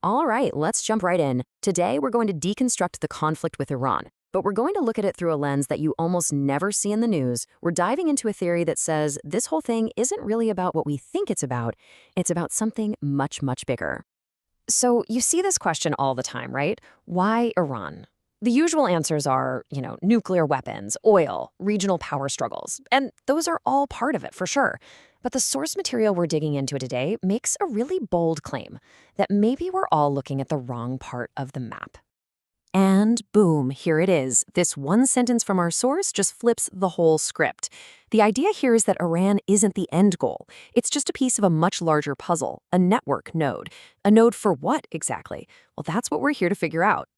All right, let's jump right in. Today, we're going to deconstruct the conflict with Iran, but we're going to look at it through a lens that you almost never see in the news. We're diving into a theory that says this whole thing isn't really about what we think it's about something much, much bigger. So you see this question all the time, right? Why Iran? The usual answers are, nuclear weapons, oil, regional power struggles, and those are all part of it for sure. But the source material we're digging into today makes a really bold claim that maybe we're all looking at the wrong part of the map. And boom, here it is. This one sentence from our source just flips the whole script. The idea here is that Iran isn't the end goal. It's just a piece of a much larger puzzle, a network node. A node for what exactly? Well, that's what we're here to figure out.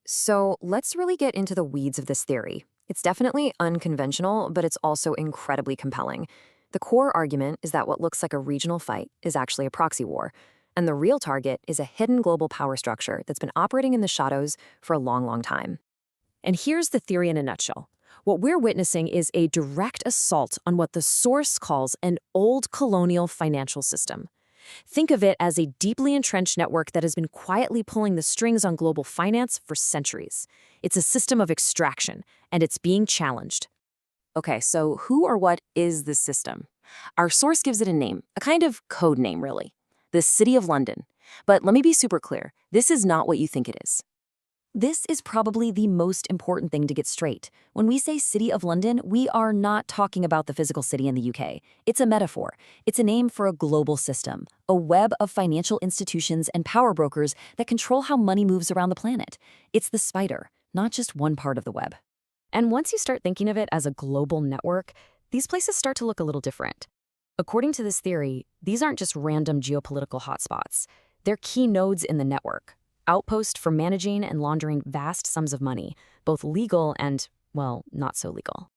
So let's really get into the weeds of this theory. It's definitely unconventional, but it's also incredibly compelling. The core argument is that what looks like a regional fight is actually a proxy war, and the real target is a hidden global power structure that's been operating in the shadows for a long, long time. And here's the theory in a nutshell. What we're witnessing is a direct assault on what the source calls an old colonial financial system. Think of it as a deeply entrenched network that has been quietly pulling the strings on global finance for centuries. It's a system of extraction, and it's being challenged. Okay, so who or what is this system? Our source gives it a name, a kind of code name, really. The City of London. But let me be super clear, this is not what you think it is. This is probably the most important thing to get straight. When we say City of London, we are not talking about the physical city in the UK. It's a metaphor. It's a name for a global system, a web of financial institutions and power brokers that control how money moves around the planet. It's the spider, not just one part of the web. And once you start thinking of it as a global network, these places start to look a little different. According to this theory, these aren't just random geopolitical hotspots. They're key nodes in the network. Outpost for managing and laundering vast sums of money, both legal and, well, not so legal.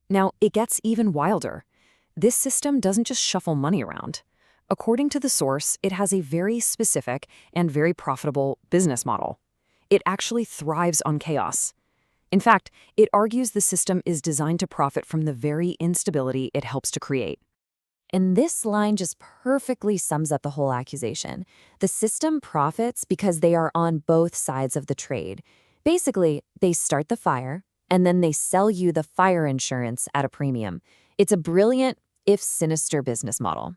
Now, it gets even wilder. This system doesn't just shuffle money around. According to the source, it has a very specific and very profitable business model. It actually thrives on chaos. In fact, it argues the system is designed to profit from the very instability it helps to create. And this line just perfectly sums up the whole accusation. The system profits because they are on both sides of the trade. Basically, they start the fire, and then they sell you the fire insurance at a premium. It's a brilliant, if sinister, business model.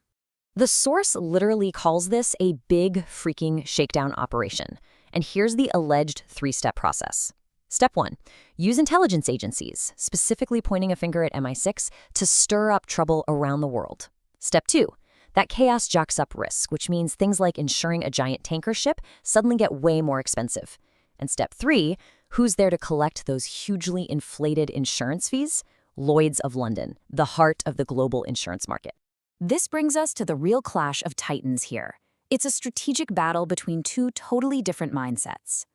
The source literally calls this a big freaking shakedown operation. And here's the alleged three-step process. Step 1. Use intelligence agencies, specifically pointing a finger at MI6, to stir up trouble around the world. Step 2. That chaos jacks up risk, which means things like insuring a giant tanker ship suddenly get way more expensive. And step 3, who's there to collect those hugely inflated insurance fees? Lloyd's of London, the heart of the global insurance market. This brings us to the real clash of titans here. It's a strategic battle between two totally different mindsets.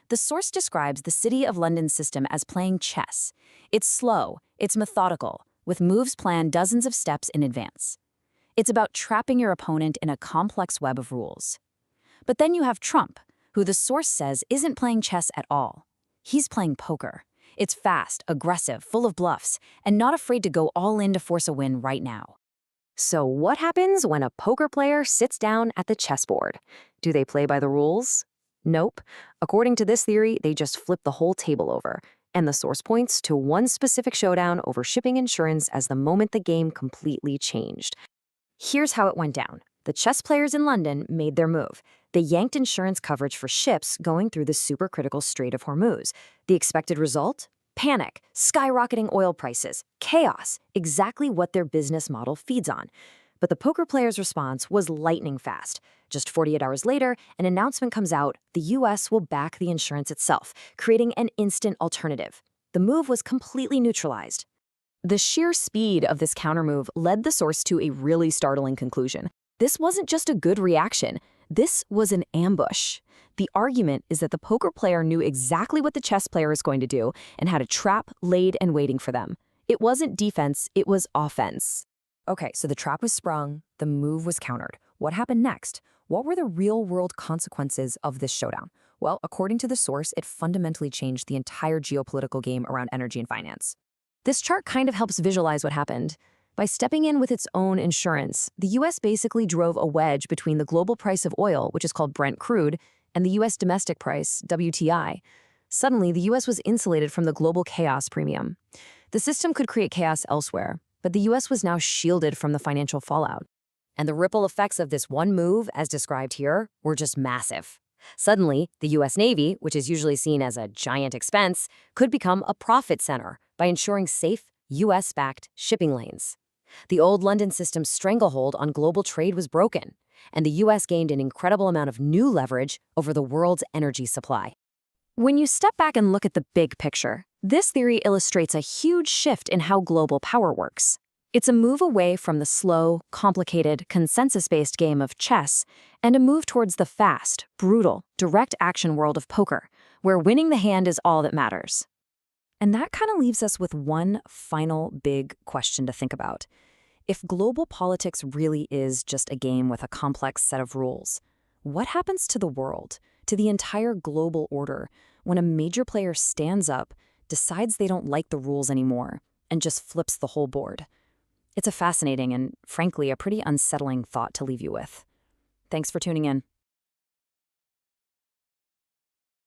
The source describes the City of London system as playing chess. It's slow, it's methodical, with moves planned dozens of steps in advance. It's about trapping your opponent in a complex web of rules. But then you have Trump, who the source says isn't playing chess at all. He's playing poker. It's fast, aggressive, full of bluffs, and not afraid to go all in to force a win right now. So what happens when a poker player sits down at the chessboard? Do they play by the rules? Nope. According to this theory, they just flip the whole table over. And the source points to one specific showdown over shipping insurance as the moment the game completely changed. Here's how it went down. The chess players in London made their move. They yanked insurance coverage for ships going through the supercritical Strait of Hormuz. The expected result? Panic, skyrocketing oil prices, chaos, exactly what their business model feeds on. But the poker players' response was lightning fast. Just 48 hours later, an announcement comes out, the US will back the insurance itself, creating an instant alternative. The move was completely neutralized. The sheer speed of this countermove led the source to a really startling conclusion. This wasn't just a good reaction. This was an ambush. The argument is that the poker player knew exactly what the chess player is going to do and had a trap laid and waiting for them. It wasn't defense, it was offense. Okay, so the trap was sprung, the move was countered. What happened next? What were the real-world consequences of this showdown? Well, according to the source, it fundamentally changed the entire geopolitical game around energy and finance. This chart kind of helps visualize what happened. By stepping in with its own insurance, the US basically drove a wedge between the global price of oil, which is called Brent crude, and the U.S. domestic price, WTI. Suddenly, the U.S. was insulated from the global chaos premium. The system could create chaos elsewhere, but the U.S. was now shielded from the financial fallout. And the ripple effects of this one move, as described here, were just massive. Suddenly, the U.S. Navy, which is usually seen as a giant expense, could become a profit center by ensuring safe, U.S.-backed shipping lanes. The old London system's stranglehold on global trade was broken, and the U.S. gained an incredible amount of new leverage over the world's energy supply. When you step back and look at the big picture, this theory illustrates a huge shift in how global power works. It's a move away from the slow, complicated, consensus-based game of chess and a move towards the fast, brutal, direct action world of poker, where winning the hand is all that matters. And that kind of leaves us with one final big question to think about. If global politics really is just a game with a complex set of rules, what happens to the world, to the entire global order, when a major player stands up, decides they don't like the rules anymore, and just flips the whole board? It's a fascinating and, frankly, a pretty unsettling thought to leave you with. Thanks for tuning in.